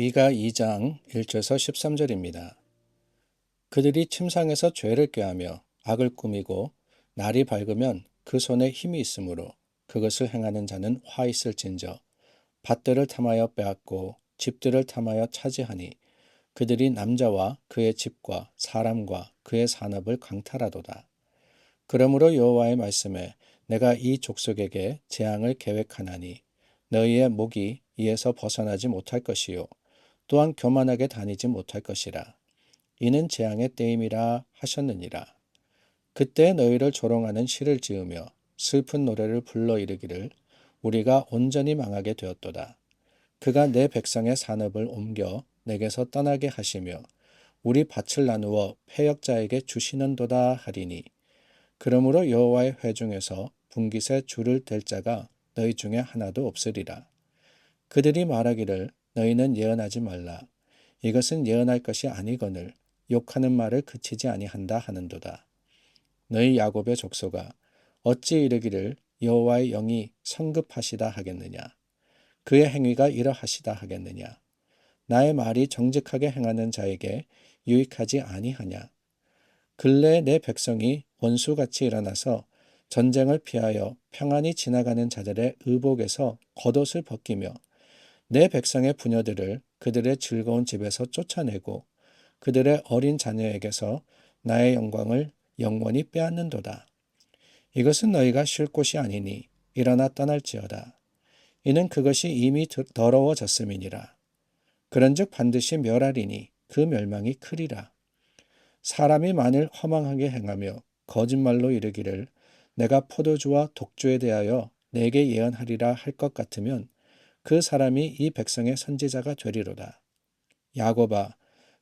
미가 2장 1절에서 13절입니다. 그들이 침상에서 죄를 꾀하며 악을 꾸미고 날이 밝으면 그 손에 힘이 있으므로 그것을 행하는 자는 화 있을진저 밭들을 탐하여 빼앗고 집들을 탐하여 차지하니 그들이 남자와 그의 집과 사람과 그의 산업을 강탈하도다. 그러므로 여호와의 말씀에 내가 이 족속에게 재앙을 계획하나니 너희의 목이 이에서 벗어나지 못할 것이요 또한 교만하게 다니지 못할 것이라. 이는 재앙의 때임이라 하셨느니라. 그때 너희를 조롱하는 시를 지으며 슬픈 노래를 불러 이르기를 우리가 온전히 망하게 되었도다. 그가 내 백성의 산업을 옮겨 내게서 떠나게 하시며 우리 밭을 나누어 패역자에게 주시는도다 하리니 그러므로 여호와의 회중에서 분깃에 줄을 댈 자가 너희 중에 하나도 없으리라. 그들이 말하기를 너희는 예언하지 말라. 이것은 예언할 것이 아니거늘 욕하는 말을 그치지 아니한다 하는도다. 너희 야곱의 족속아 어찌 이르기를 여호와의 영이 성급하시다 하겠느냐. 그의 행위가 이러하시다 하겠느냐. 나의 말이 정직하게 행하는 자에게 유익하지 아니하냐. 근래에 내 백성이 원수같이 일어나서 전쟁을 피하여 평안히 지나가는 자들의 의복에서 겉옷을 벗기며 내 백성의 부녀들을 그들의 즐거운 집에서 쫓아내고 그들의 어린 자녀에게서 나의 영광을 영원히 빼앗는도다. 이것은 너희가 쉴 곳이 아니니 일어나 떠날지어다. 이는 그것이 이미 더러워졌음이니라. 그런즉 반드시 멸하리니 그 멸망이 크리라. 사람이 만일 허망하게 행하며 거짓말로 이르기를 내가 포도주와 독주에 대하여 내게 예언하리라 할 것 같으면 그 사람이 이 백성의 선지자가 되리로다. 야곱아,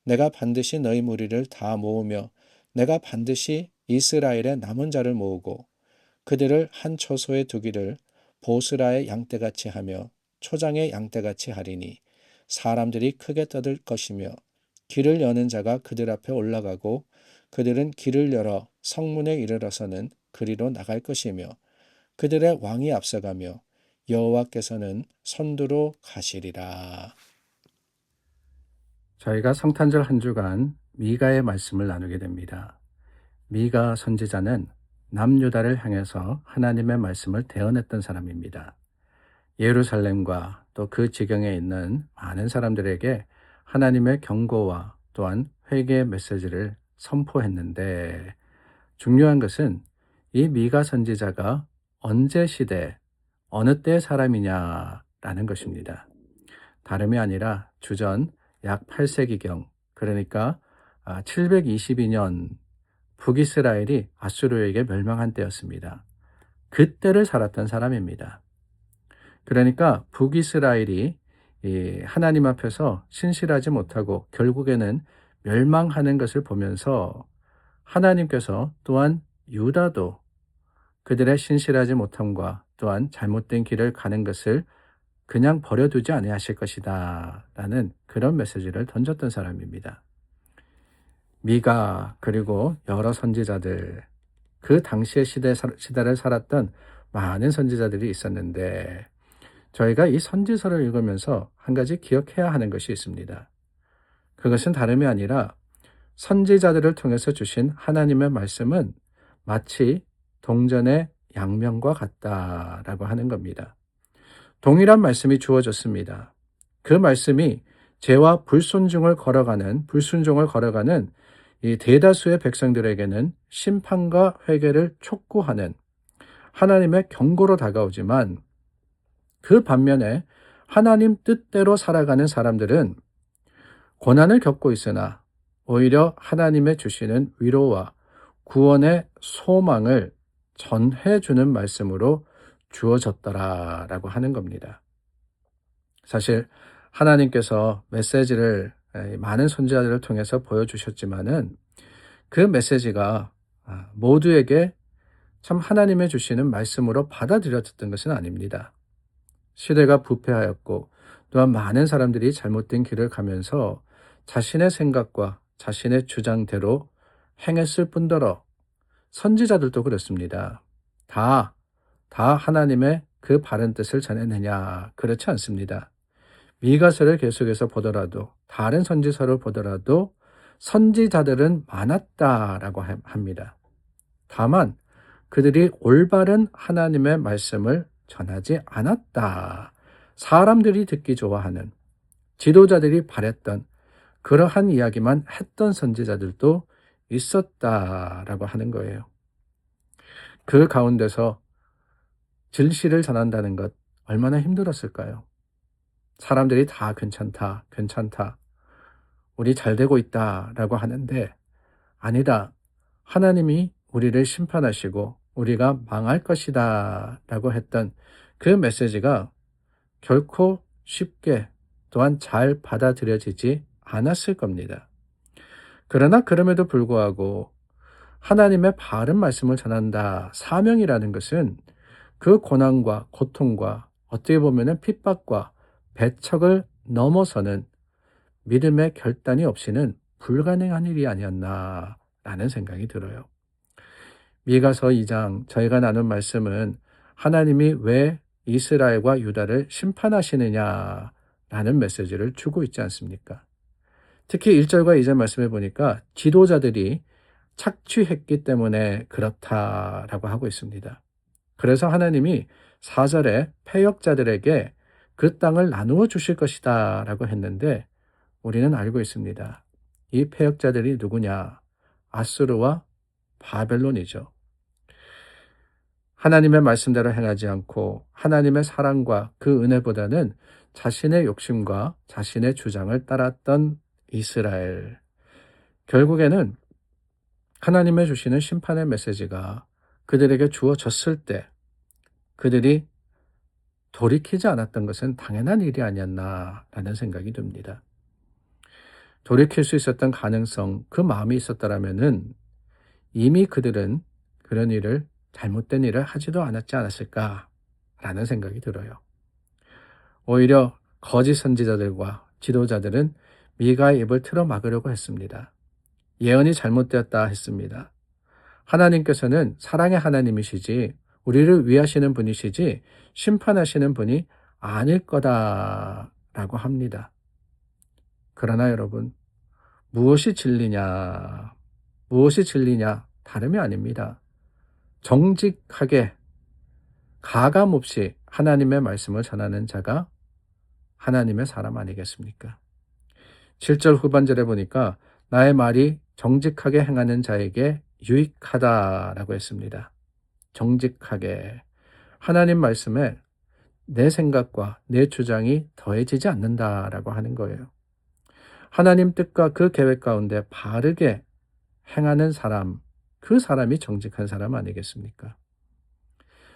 내가 반드시 너희 무리를 다 모으며 내가 반드시 이스라엘의 남은 자를 모으고 그들을 한 초소에 두기를 보스라의 양떼같이 하며 초장의 양떼같이 하리니 사람들이 크게 떠들 것이며 길을 여는 자가 그들 앞에 올라가고 그들은 길을 열어 성문에 이르러서는 그리로 나갈 것이며 그들의 왕이 앞서가며 여호와께서는 선두로 가시리라. 저희가 성탄절 한 주간 미가의 말씀을 나누게 됩니다. 미가 선지자는 남유다를 향해서 하나님의 말씀을 대언했던 사람입니다. 예루살렘과 또 그 지경에 있는 많은 사람들에게 하나님의 경고와 또한 회개의 메시지를 선포했는데 중요한 것은 이 미가 선지자가 언제 시대, 어느 때의 사람이냐라는 것입니다. 다름이 아니라 주전 약 8세기경, 그러니까 722년 북이스라엘이 아수르에게 멸망한 때였습니다. 그때를 살았던 사람입니다. 그러니까 북이스라엘이 하나님 앞에서 신실하지 못하고 결국에는 멸망하는 것을 보면서 하나님께서 또한 유다도 그들의 신실하지 못함과 또한 잘못된 길을 가는 것을 그냥 버려두지 아니하실 것이다 라는 그런 메시지를 던졌던 사람입니다. 미가 그리고 여러 선지자들, 그 당시의 시대를 살았던 많은 선지자들이 있었는데 저희가 이 선지서를 읽으면서 한 가지 기억해야 하는 것이 있습니다. 그것은 다름이 아니라 선지자들을 통해서 주신 하나님의 말씀은 마치 동전의 양면과 같다라고 하는 겁니다. 동일한 말씀이 주어졌습니다. 그 말씀이 죄와 불순종을 걸어가는 이 대다수의 백성들에게는 심판과 회개를 촉구하는 하나님의 경고로 다가오지만 그 반면에 하나님 뜻대로 살아가는 사람들은 고난을 겪고 있으나 오히려 하나님의 주시는 위로와 구원의 소망을 전해주는 말씀으로 주어졌더라라고 하는 겁니다. 사실 하나님께서 메시지를 많은 선지자들을 통해서 보여주셨지만은 그 메시지가 모두에게 참 하나님의 주시는 말씀으로 받아들여졌던 것은 아닙니다. 시대가 부패하였고 또한 많은 사람들이 잘못된 길을 가면서 자신의 생각과 자신의 주장대로 행했을 뿐더러 선지자들도 그렇습니다. 다 하나님의 그 바른 뜻을 전했느냐? 그렇지 않습니다. 미가서를 계속해서 보더라도, 다른 선지서를 보더라도 선지자들은 많았다라고 합니다. 다만 그들이 올바른 하나님의 말씀을 전하지 않았다. 사람들이 듣기 좋아하는, 지도자들이 바랬던 그러한 이야기만 했던 선지자들도 있었다라고 하는 거예요. 그 가운데서 진실을 전한다는 것 얼마나 힘들었을까요? 사람들이 다 괜찮다, 괜찮다, 우리 잘 되고 있다라고 하는데, 아니다, 하나님이 우리를 심판하시고 우리가 망할 것이다 라고 했던 그 메시지가 결코 쉽게, 또한 잘 받아들여지지 않았을 겁니다. 그러나 그럼에도 불구하고 하나님의 바른 말씀을 전한다, 사명이라는 것은 그 고난과 고통과 어떻게 보면 핍박과 배척을 넘어서는 믿음의 결단이 없이는 불가능한 일이 아니었나라는 생각이 들어요. 미가서 2장, 저희가 나눈 말씀은 하나님이 왜 이스라엘과 유다를 심판하시느냐라는 메시지를 주고 있지 않습니까? 특히 1절과 2절 말씀해 보니까 지도자들이 착취했기 때문에 그렇다라고 하고 있습니다. 그래서 하나님이 4절에 패역자들에게 그 땅을 나누어 주실 것이다 라고 했는데, 우리는 알고 있습니다. 이 패역자들이 누구냐? 아수르와 바벨론이죠. 하나님의 말씀대로 행하지 않고 하나님의 사랑과 그 은혜보다는 자신의 욕심과 자신의 주장을 따랐던 이스라엘. 결국에는 하나님의 주시는 심판의 메시지가 그들에게 주어졌을 때 그들이 돌이키지 않았던 것은 당연한 일이 아니었나라는 생각이 듭니다. 돌이킬 수 있었던 가능성, 그 마음이 있었더라면은 이미 그들은 그런 일을, 잘못된 일을 하지도 않았을까라는 생각이 들어요. 오히려 거짓 선지자들과 지도자들은 미가의 입을 틀어 막으려고 했습니다. 예언이 잘못되었다 했습니다. 하나님께서는 사랑의 하나님이시지 우리를 위하시는 분이시지 심판하시는 분이 아닐 거다라고 합니다. 그러나 여러분, 무엇이 진리냐? 무엇이 진리냐? 다름이 아닙니다. 정직하게 가감 없이 하나님의 말씀을 전하는 자가 하나님의 사람 아니겠습니까? 7절 후반절에 보니까 나의 말이 정직하게 행하는 자에게 유익하다라고 했습니다. 정직하게. 하나님 말씀에 내 생각과 내 주장이 더해지지 않는다라고 하는 거예요. 하나님 뜻과 그 계획 가운데 바르게 행하는 사람, 그 사람이 정직한 사람 아니겠습니까?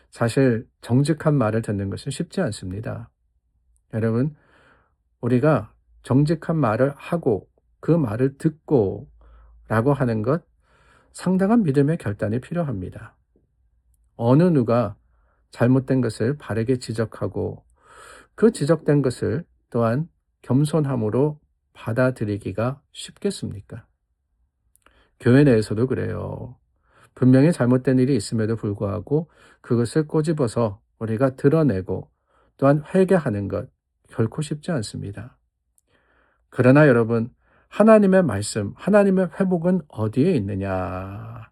사실 정직한 말을 듣는 것은 쉽지 않습니다. 여러분, 우리가 정직한 말을 하고 그 말을 듣고 라고 하는 것, 상당한 믿음의 결단이 필요합니다. 어느 누가 잘못된 것을 바르게 지적하고 그 지적된 것을 또한 겸손함으로 받아들이기가 쉽겠습니까? 교회 내에서도 그래요. 분명히 잘못된 일이 있음에도 불구하고 그것을 꼬집어서 우리가 드러내고 또한 회개하는 것 결코 쉽지 않습니다. 그러나 여러분, 하나님의 말씀, 하나님의 회복은 어디에 있느냐?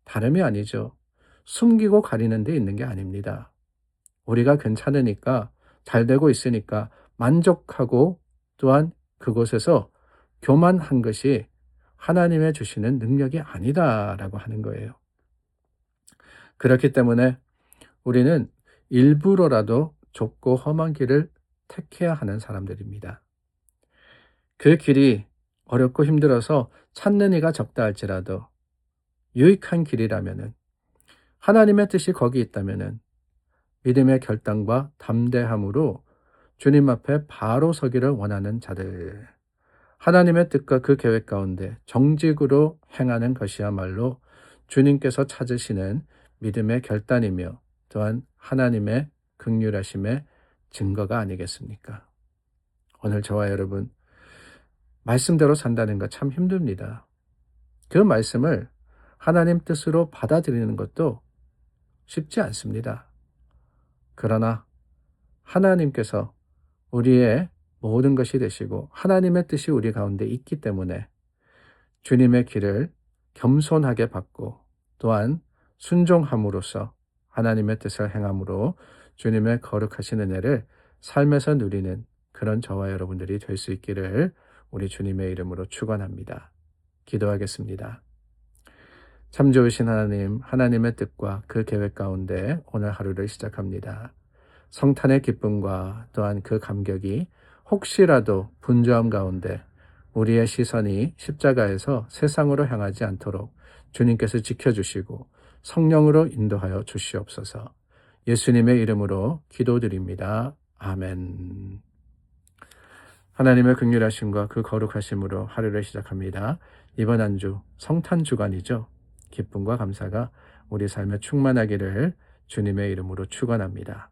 다름이 아니죠. 숨기고 가리는 데 있는 게 아닙니다. 우리가 괜찮으니까, 잘 되고 있으니까 만족하고 또한 그곳에서 교만한 것이 하나님의 주시는 능력이 아니다라고 하는 거예요. 그렇기 때문에 우리는 일부러라도 좁고 험한 길을 택해야 하는 사람들입니다. 그 길이 어렵고 힘들어서 찾는 이가 적다 할지라도 유익한 길이라면은, 하나님의 뜻이 거기 있다면은 믿음의 결단과 담대함으로 주님 앞에 바로 서기를 원하는 자들, 하나님의 뜻과 그 계획 가운데 정직으로 행하는 것이야말로 주님께서 찾으시는 믿음의 결단이며 또한 하나님의 긍휼하심의 증거가 아니겠습니까? 오늘 저와 여러분, 말씀대로 산다는 것 참 힘듭니다. 그 말씀을 하나님 뜻으로 받아들이는 것도 쉽지 않습니다. 그러나 하나님께서 우리의 모든 것이 되시고 하나님의 뜻이 우리 가운데 있기 때문에 주님의 길을 겸손하게 받고 또한 순종함으로써 하나님의 뜻을 행함으로 주님의 거룩하신 은혜를 삶에서 누리는 그런 저와 여러분들이 될 수 있기를 우리 주님의 이름으로 축원합니다. 기도하겠습니다. 참 좋으신 하나님, 하나님의 뜻과 그 계획 가운데 오늘 하루를 시작합니다. 성탄의 기쁨과 또한 그 감격이 혹시라도 분주함 가운데 우리의 시선이 십자가에서 세상으로 향하지 않도록 주님께서 지켜주시고 성령으로 인도하여 주시옵소서. 예수님의 이름으로 기도드립니다. 아멘. 하나님의 긍휼하심과 그 거룩하심으로 하루를 시작합니다. 이번 한 주 성탄 주간이죠. 기쁨과 감사가 우리 삶에 충만하기를 주님의 이름으로 축원합니다.